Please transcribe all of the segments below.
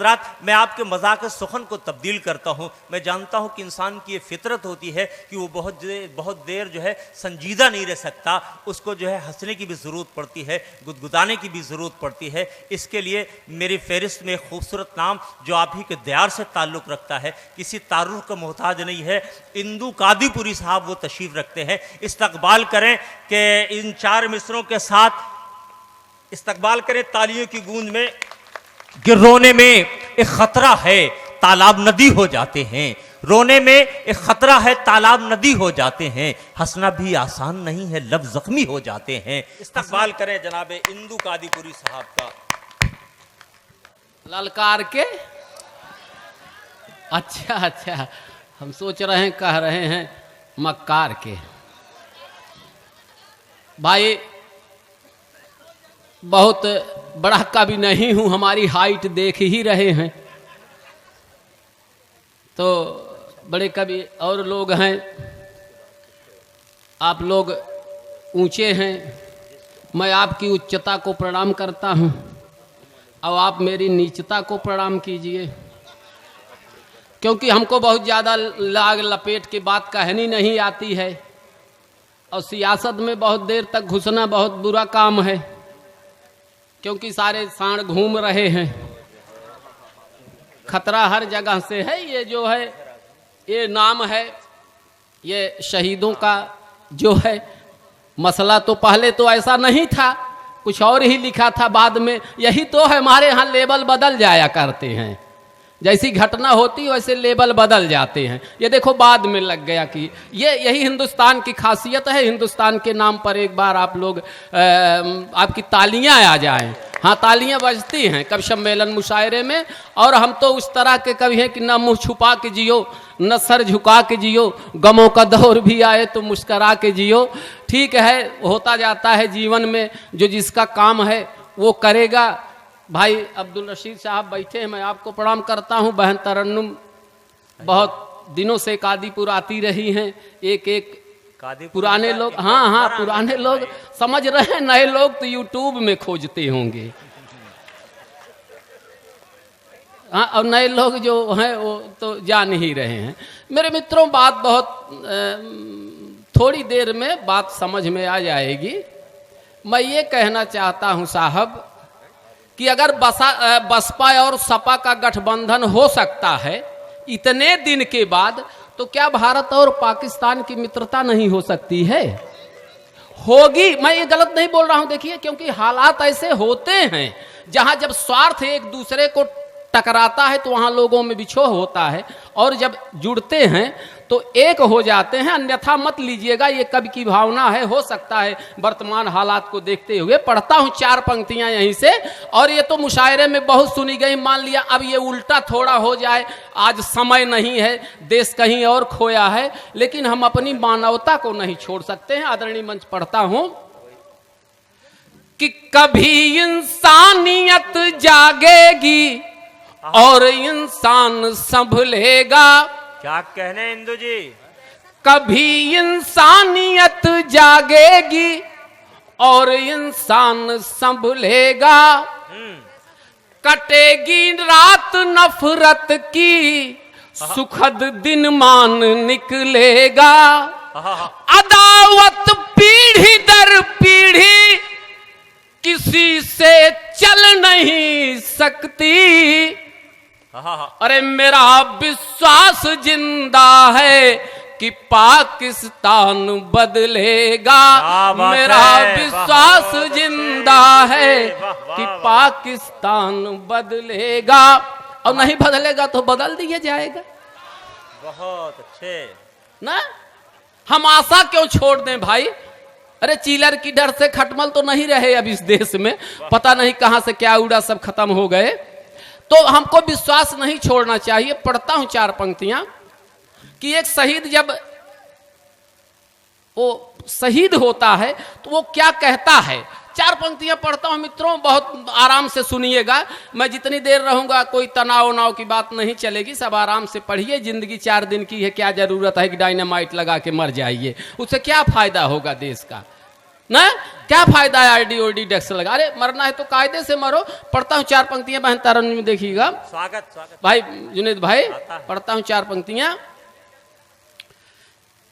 हजरात, मैं आपके मजाक सुखन को तब्दील करता हूँ। मैं जानता हूँ कि इंसान की ये फितरत होती है कि वो बहुत देर जो है संजीदा नहीं रह सकता, उसको जो है हंसने की भी ज़रूरत पड़ती है, गुदगुदाने की भी ज़रूरत पड़ती है। इसके लिए मेरी फहरिस्त में खूबसूरत नाम जो आप ही के दयार से ताल्लुक़ रखता है, किसी तारुफ का मोहताज नहीं है, इंदू कादीपुरी साहब वो तशरीफ़ रखते हैं। इस्तकबाल करें कि इन 4 मिसरों के साथ इस्तकबाल करें तालियों की गूंज में कि रोने में एक ख़तरा है, तालाब नदी हो जाते हैं। रोने में एक ख़तरा है, तालाब नदी हो जाते हैं। हंसना भी आसान नहीं है, लब ज़ख्मी हो जाते हैं। इस्तकबाल करें जनाब इंदू कादीपुरी साहब का। ललकार के अच्छा, हम सोच रहे हैं कह रहे हैं मक्कार के। भाई बहुत बड़ा कवि नहीं हूं, हमारी हाइट देख ही रहे हैं, तो बड़े कवि और लोग हैं, आप लोग ऊंचे हैं। मैं आपकी उच्चता को प्रणाम करता हूं और आप मेरी नीचता को प्रणाम कीजिए, क्योंकि हमको बहुत ज़्यादा लाग लपेट के बात कहनी नहीं आती है और सियासत में बहुत देर तक घुसना बहुत बुरा काम है, क्योंकि सारे सांड घूम रहे हैं। खतरा हर जगह से है। ये जो है ये नाम है, ये शहीदों का जो है मसला, तो पहले तो ऐसा नहीं था, कुछ और ही लिखा था, बाद में यही तो है। हमारे यहाँ लेबल बदल जाया करते हैं, जैसी घटना होती वैसे लेबल बदल जाते हैं। ये देखो बाद में लग गया कि यही हिंदुस्तान की खासियत है। हिंदुस्तान के नाम पर एक बार आप लोग आपकी तालियां आ जाएं। हाँ, तालियां बजती हैं कवि सम्मेलन मुशायरे में, और हम तो उस तरह के कवि हैं कि न मुंह छुपा के जियो, न सर झुका के जियो, गमों का दौर भी आए तो मुस्करा के जियो। ठीक है, होता जाता है जीवन में, जो जिसका काम है वो करेगा। भाई अब्दुल रशीद साहब बैठे हैं, मैं आपको प्रणाम करता हूं। बहन तरन्नुम बहुत दिनों से कादीपुर आती रही हैं। एक पुराने लोग, हाँ पुराने लोग समझ रहे हैं, नए लोग तो यूट्यूब में खोजते होंगे। हाँ, और नए लोग जो हैं वो तो जान ही रहे हैं। मेरे मित्रों, बात बहुत थोड़ी देर में बात समझ में आ जाएगी। मैं ये कहना चाहता हूं साहब कि अगर बसपा और सपा का गठबंधन हो सकता है इतने दिन के बाद, तो क्या भारत और पाकिस्तान की मित्रता नहीं हो सकती है? होगी। मैं ये गलत नहीं बोल रहा हूं, देखिए, क्योंकि हालात ऐसे होते हैं जहां जब स्वार्थ एक दूसरे को टकराता है तो वहां लोगों में विछोह होता है, और जब जुड़ते हैं तो एक हो जाते हैं। अन्यथा मत लीजिएगा, ये कवि की भावना है। हो सकता है वर्तमान हालात को देखते हुए। पढ़ता हूं 4 पंक्तियां यहीं से, और ये तो मुशायरे में बहुत सुनी गई। मान लिया अब ये उल्टा थोड़ा हो जाए, आज समय नहीं है, देश कहीं और खोया है, लेकिन हम अपनी मानवता को नहीं छोड़ सकते हैं। आदरणीय मंच पढ़ता हूं कि कभी इंसानियत जागेगी और इंसान संभलेगा। क्या कहने इंदू जी? कभी इंसानियत जागेगी और इंसान संभलेगा। कटेगी रात नफरत की, सुखद दिन मान निकलेगा। अदावत पीढ़ी दर पीढ़ी किसी से चल नहीं सकती। अरे मेरा विश्वास जिंदा है कि पाकिस्तान बदलेगा। मेरा विश्वास जिंदा है कि पाकिस्तान बदलेगा, और नहीं बदलेगा तो बदल दिया जाएगा। बहुत अच्छे ना, हम आशा क्यों छोड़ दें भाई? अरे चीलर की डर से खटमल तो नहीं रहे अब इस देश में, पता नहीं कहां से क्या उड़ा, सब खत्म हो गए। तो हमको विश्वास नहीं छोड़ना चाहिए। पढ़ता हूं 4 पंक्तियां कि एक शहीद जब वो शहीद होता है तो वो क्या कहता है। 4 पंक्तियां पढ़ता हूं मित्रों, बहुत आराम से सुनिएगा। मैं जितनी देर रहूंगा कोई तनाव उनाव की बात नहीं चलेगी, सब आराम से पढ़िए। जिंदगी 4 दिन की है, क्या जरूरत है कि डायनामाइट लगा के मर जाइए, उससे क्या फायदा होगा देश का। ना क्या फायदा है आरडी ओडी डेक्स लगा। अरे मरना है तो कायदे से मरो। पढ़ता हूँ 4 पंक्तियां बहन तारन में देखिएगा। स्वागत स्वागत भाई जुनेद भाई पढ़ता हूँ 4 पंक्तियां।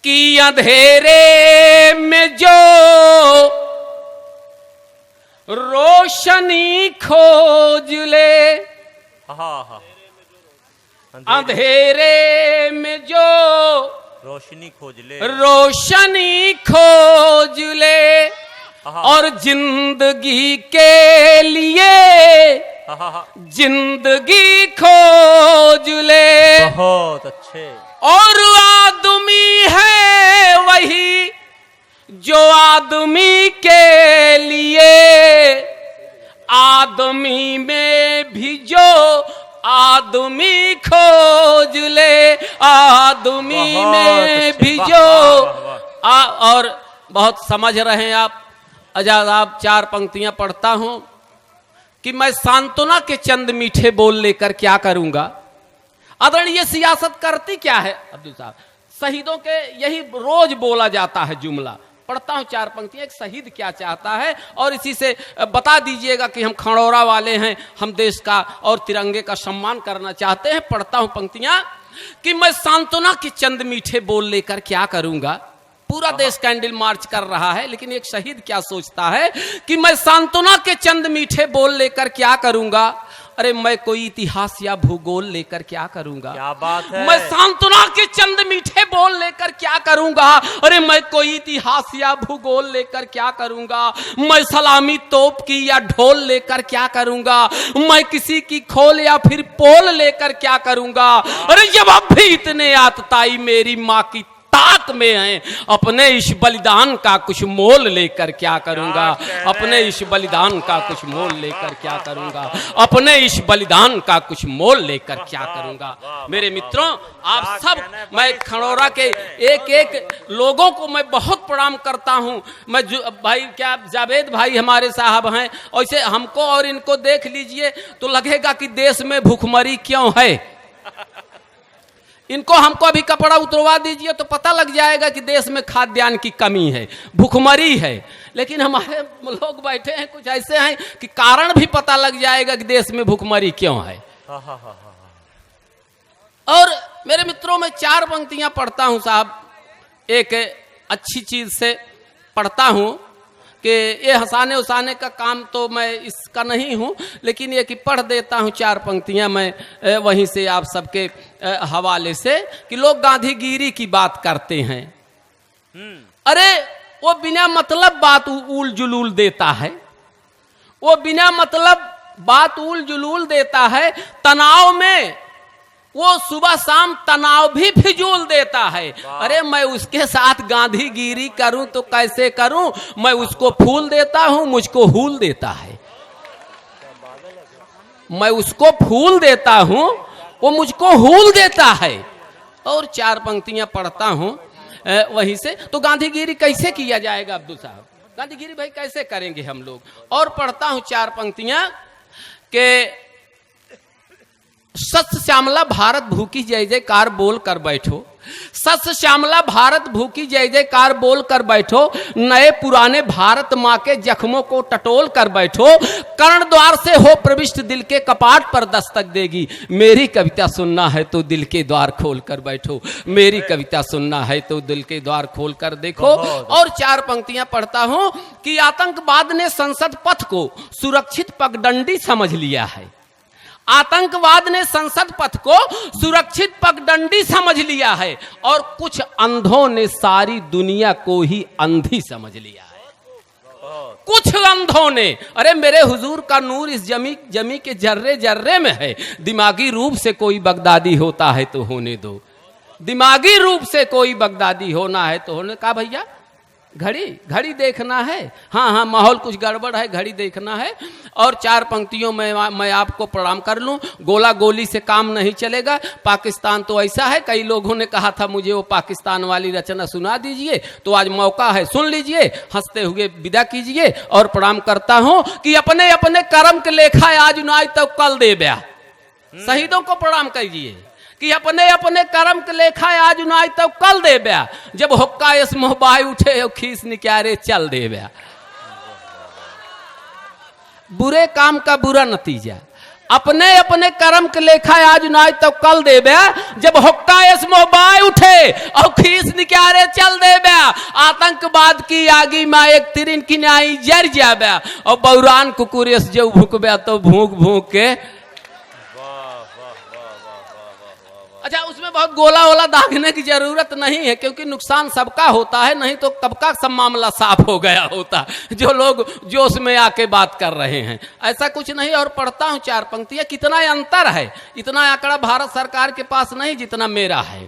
कि अंधेरे में जो रोशनी खोज ले, हाँ अंधेरे में जो रोशनी खोज ले, रोशनी खोज ले और जिंदगी के लिए जिंदगी खोज ले। बहुत अच्छे। और आदमी है वही जो आदमी के लिए, आदमी में भी जो आदमी खोज ले, आदमी में भी जो और बहुत समझ रहे हैं आप। आजाद आप 4 पंक्तियां पढ़ता हूं कि मैं सांत्वना के चंद मीठे बोल लेकर क्या करूंगा। आदरणीय सियासत करती क्या है अब्दुल साहब, शहीदों के यही रोज बोला जाता है जुमला। पढ़ता हूं 4 पंक्तियां, एक शहीद क्या चाहता है और इसी से बता दीजिएगा कि हम खड़ौरा वाले हैं, हम देश का और तिरंगे का सम्मान करना चाहते हैं। पढ़ता हूं पंक्तियां कि मैं सांत्वना के चंद मीठे बोल लेकर क्या करूंगा। पूरा देश कैंडल मार्च कर रहा है, लेकिन एक शहीद क्या सोचता है कि मैं सांत्वना के चंद मीठे बोल लेकर क्या करूंगा। अरे मैं कोई इतिहास या भूगोल लेकर क्या करूंगा। क्या बात है। मैं सांत्वना के चंद मीठे बोल लेकर क्या करूंगा। अरे मैं कोई इतिहास या भूगोल लेकर क्या करूंगा। मैं सलामी तोप की या ढोल लेकर क्या करूंगा। मैं किसी की खोल या फिर पोल लेकर क्या करूंगा। अरे जब अब भी इतने आतताई मेरी माँ की ताक में हैं, अपने इस बलिदान का कुछ मोल लेकर क्या करूंगा। अपने इस बलिदान का कुछ मोल लेकर क्या करूंगा। अपने इस बलिदान का कुछ मोल लेकर क्या करूंगा। मेरे मित्रों, आप सब, मैं खड़ौरा के एक एक लोगों को मैं बहुत प्रणाम करता हूं। मैं भाई क्या जावेद भाई हमारे साहब हैं, ऐसे हमको और इनको देख लीजिए तो लगेगा कि देश में भूखमरी क्यों है। इनको हमको अभी कपड़ा उतरवा दीजिए तो पता लग जाएगा कि देश में खाद्यान्न की कमी है, भूखमरी है। लेकिन हमारे लोग बैठे हैं कुछ ऐसे हैं कि कारण भी पता लग जाएगा कि देश में भूखमरी क्यों है। और मेरे मित्रों, मैं 4 पंक्तियां पढ़ता हूं साहब, एक अच्छी चीज से पढ़ता हूं कि ये हंसाने उसाने का काम तो मैं इसका नहीं हूं, लेकिन ये कि पढ़ देता हूं 4 पंक्तियां मैं वहीं से आप सबके हवाले से कि लोग गांधीगिरी की बात करते हैं। अरे वो बिना मतलब बात उल जुलूल देता है, वो बिना मतलब बात उल जुलूल देता है। तनाव में वो सुबह शाम तनाव भी फिजूल देता है। अरे मैं उसके साथ गांधीगिरी करूं तो कैसे करूं। मैं उसको फूल देता हूं, मुझको हूल देता है। मैं उसको फूल देता हूं, वो मुझको हूल देता है। और 4 पंक्तियां पढ़ता हूं वहीं से। तो गांधीगिरी कैसे किया जाएगा अब्दुल साहब, गांधीगिरी भाई कैसे करेंगे हम लोग। और पढ़ता हूं 4 पंक्तियां के सत्य श्यामला भारत भूखी जय जयकार बोल कर बैठो। सत्य श्यामला भारत भूखी जय जयकार बोल कर बैठो। नए पुराने भारत माँ के जख्मों को टटोल कर बैठो। कर्ण द्वार से हो प्रविष्ट दिल के कपाट पर दस्तक देगी। मेरी कविता सुनना है तो दिल के द्वार खोल कर बैठो। मेरी कविता सुनना है तो दिल के द्वार खोल कर देखो। और 4 पंक्तियां पढ़ता हूं कि आतंकवाद ने संसद पथ को सुरक्षित पगडंडी समझ लिया है। आतंकवाद ने संसद पथ को सुरक्षित पगडंडी समझ लिया है और कुछ अंधों ने सारी दुनिया को ही अंधी समझ लिया है। कुछ अंधों ने, अरे मेरे हुजूर का नूर इस जमी के जर्रे जर्रे में है। दिमागी रूप से कोई बगदादी होता है तो होने दो। दिमागी रूप से कोई बगदादी होना है तो होने का। भैया घड़ी देखना है। हाँ माहौल कुछ गड़बड़ है, घड़ी देखना है। और 4 पंक्तियों में मैं आपको प्रणाम कर लूं। गोला गोली से काम नहीं चलेगा। पाकिस्तान तो ऐसा है, कई लोगों ने कहा था मुझे वो पाकिस्तान वाली रचना सुना दीजिए, तो आज मौका है, सुन लीजिए, हंसते हुए विदा कीजिए। और प्रणाम करता हूं कि अपने अपने कर्म के लेखा आज नाज तो कल दे ब्या। शहीदों को प्रणाम कीजिए। कि अपने अपने कर्म के लेखा आज उनाई तब कल दे ब्या, जब हुक्का इस मोहबाई उठे और खीस निकारे चल दे ब्या। बुरे काम का बुरा नतीजा, अपने अपने कर्म के लेखा आज उनाई तब कल दे ब्या, जब हुक्का इस मोहबाई उठे और खीस निकारे चल दे ब्या। आतंकवाद की आगी में एक तिरिन की न्याई जर जा ब्या, और बौरान कुकुर जो भूक ब्या तो भूक भूक के। अच्छा, उसमें बहुत गोला वोला दागने की जरूरत नहीं है, क्योंकि नुकसान सबका होता है, नहीं तो कब का सब मामला साफ हो गया होता जो लोग जोश में आके बात कर रहे हैं। ऐसा कुछ नहीं। और पढ़ता हूं 4 पंक्तियां, कितना अंतर है, इतना आंकड़ा भारत सरकार के पास नहीं जितना मेरा है।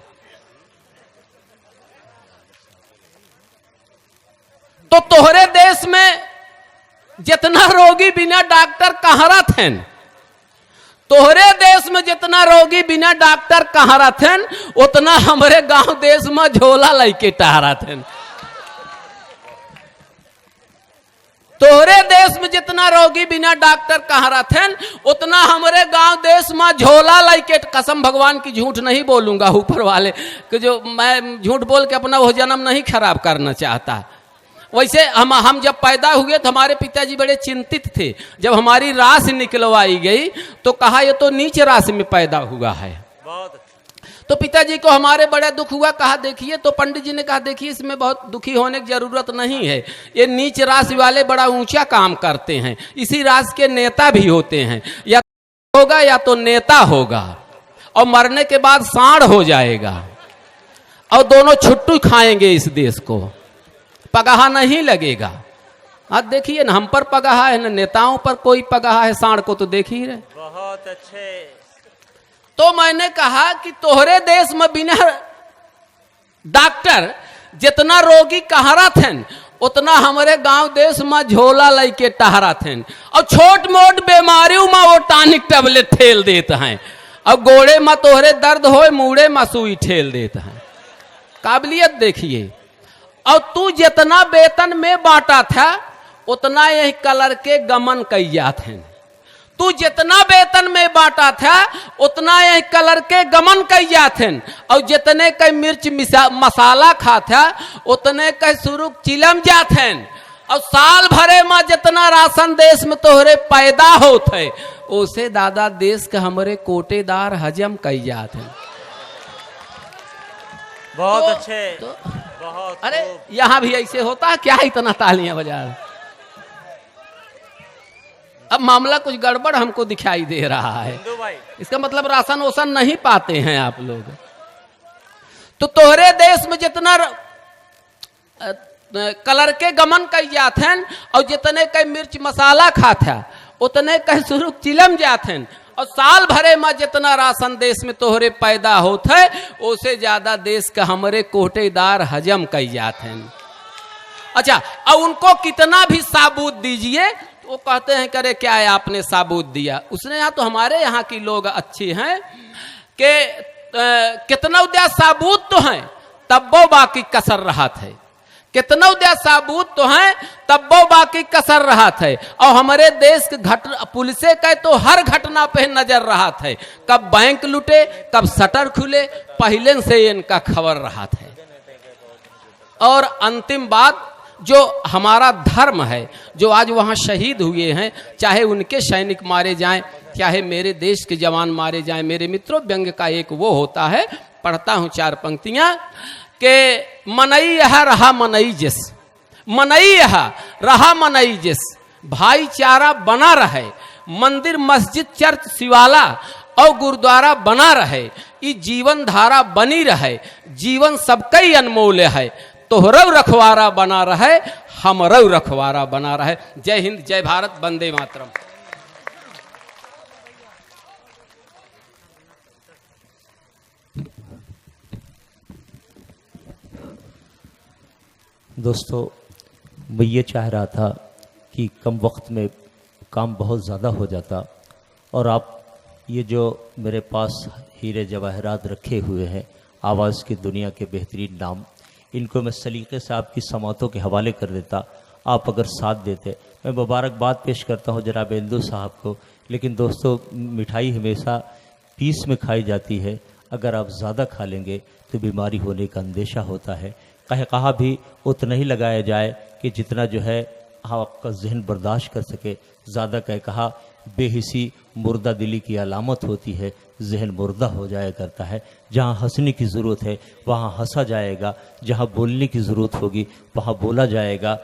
तो तोहरे देश में जितना रोगी बिना डॉक्टर कहाँ रहते, तोहरे देश में जितना रोगी बिना डॉक्टर कहाँ रहते, उतना हमारे गांव देश में झोला लेके टहराते। तोहरे देश में जितना रोगी बिना डॉक्टर कहाँ रहते, उतना हमारे गांव देश में झोला लेके। कसम भगवान की झूठ नहीं बोलूंगा, ऊपर वाले कि जो मैं झूठ बोल के अपना वो जन्म नहीं खराब करना चाहता। वैसे हम जब पैदा हुए तो हमारे पिताजी बड़े चिंतित थे। जब हमारी राशि निकलवाई गई तो कहा ये तो नीच राशि में पैदा हुआ है। तो पिताजी को हमारे बड़ा दुख हुआ। कहा देखिए, तो पंडित जी ने कहा देखिए इसमें बहुत दुखी होने की जरूरत नहीं है, ये नीच राशि वाले बड़ा ऊंचा काम करते हैं, इसी राशि के नेता भी होते हैं, या होगा या तो नेता होगा, और मरने के बाद सांड हो जाएगा, और दोनों छुट्टू खाएंगे इस देश को, पगाहा नहीं लगेगा। आज देखिए ना, हम पर पगाहा है ना नेताओं पर कोई पगाहा है, सांड को तो देख ही रहे। बहुत अच्छे। तो मैंने कहा कि तोहरे देश में बिना डॉक्टर जितना रोगी कहारा थे, उतना हमारे गांव देश में झोला लेके टहरा थे, और छोट मोट बीमारियों में वो टॉनिक टेबलेट ठेल देते हैं, और गोड़े में तोहरे दर्द हो मूड़े में सुई ठेल देते हैं। काबिलियत देखिए। और तू जितना वेतन में बांटा था उतना यही कलर के गमन कैया थे। तू जितना वेतन में बांटा था उतना यही कलर के गमन कैया थे, और जितने कई मिर्च मसाला खा था उतने कई सुरुक चिलम जाते, और साल भरे में जितना राशन देश में तोहरे पैदा होते उसे दादा देश के हमारे कोटेदार हजम कैया थे। बहुत अच्छे। बहुत। अरे यहां भी ऐसे होता है क्या? इतना तालियां बजा रहे। अब मामला कुछ गड़बड़ हमको दिखाई दे रहा है। इसका मतलब राशन वोशन नहीं पाते हैं आप लोग। तो तोहरे देश में जितना कलर के गमन कई जाते हैं, और जितने कई मिर्च मसाला खाते उतने कई सुरुक चिलम जाते, और साल भरे में जितना राशन देश में तोहरे पैदा होते उससे ज्यादा देश का हमारे कोटेदार हजम कई जाते हैं। अच्छा, अब उनको कितना भी साबूत दीजिए वो कहते हैं करे क्या है आपने साबूत दिया। उसने यहाँ तो हमारे यहाँ की लोग अच्छे हैं कि कितना उद्या साबूत तो हैं तब वो बाकी कसर रहा थे, कितना उद्या साबूत तो हैं तब वो बाकी कसर रहा थे। और हमारे देश के पुलिस का तो हर घटना पे नजर रहा थे, कब बैंक लूटे कब शटर खुले, पहले से इनका खबर रहा थे। और अंतिम बात, जो हमारा धर्म है, जो आज वहाँ शहीद हुए हैं, चाहे उनके सैनिक मारे जाएं, चाहे मेरे देश के जवान मारे जाएं, मेरे मित्रों व्यंग का एक वो होता है, पढ़ता हूँ 4 पंक्तियां के मनई यह रहा मनई जिस, मनई यह रहा मनई जिस, भाईचारा बना रहे, मंदिर मस्जिद चर्च शिवाला और गुरुद्वारा बना रहे, ये जीवन धारा बनी रहे, जीवन सबका ही अनमोल है, तोहरव रखवारा बना रहे, हमरव रखवारा बना रहे। जय हिंद, जय भारत, वंदे मातरम। दोस्तों, मैं ये चाह रहा था कि कम वक्त में काम बहुत ज़्यादा हो जाता, और आप ये जो मेरे पास हीरे जवाहरात रखे हुए हैं, आवाज़ की दुनिया के बेहतरीन नाम, इनको मैं सलीके से आपकी समातों के हवाले कर देता। आप अगर साथ देते, मैं मुबारकबाद पेश करता हूँ जनाब इंदू साहब को। लेकिन दोस्तों, मिठाई हमेशा पीस में खाई जाती है, अगर आप ज़्यादा खा लेंगे तो बीमारी होने का अंदेशा होता है। कहा भी उतना ही लगाया जाए कि जितना जो है आपका जहन बर्दाश्त कर सके। ज़्यादा कहा बेहिसी मुर्दा दिली की अलामत होती है, जहन मुर्दा हो जाया करता है। जहाँ हंसने की ज़रूरत है वहाँ हंसा जाएगा, जहाँ बोलने की ज़रूरत होगी वहाँ बोला जाएगा।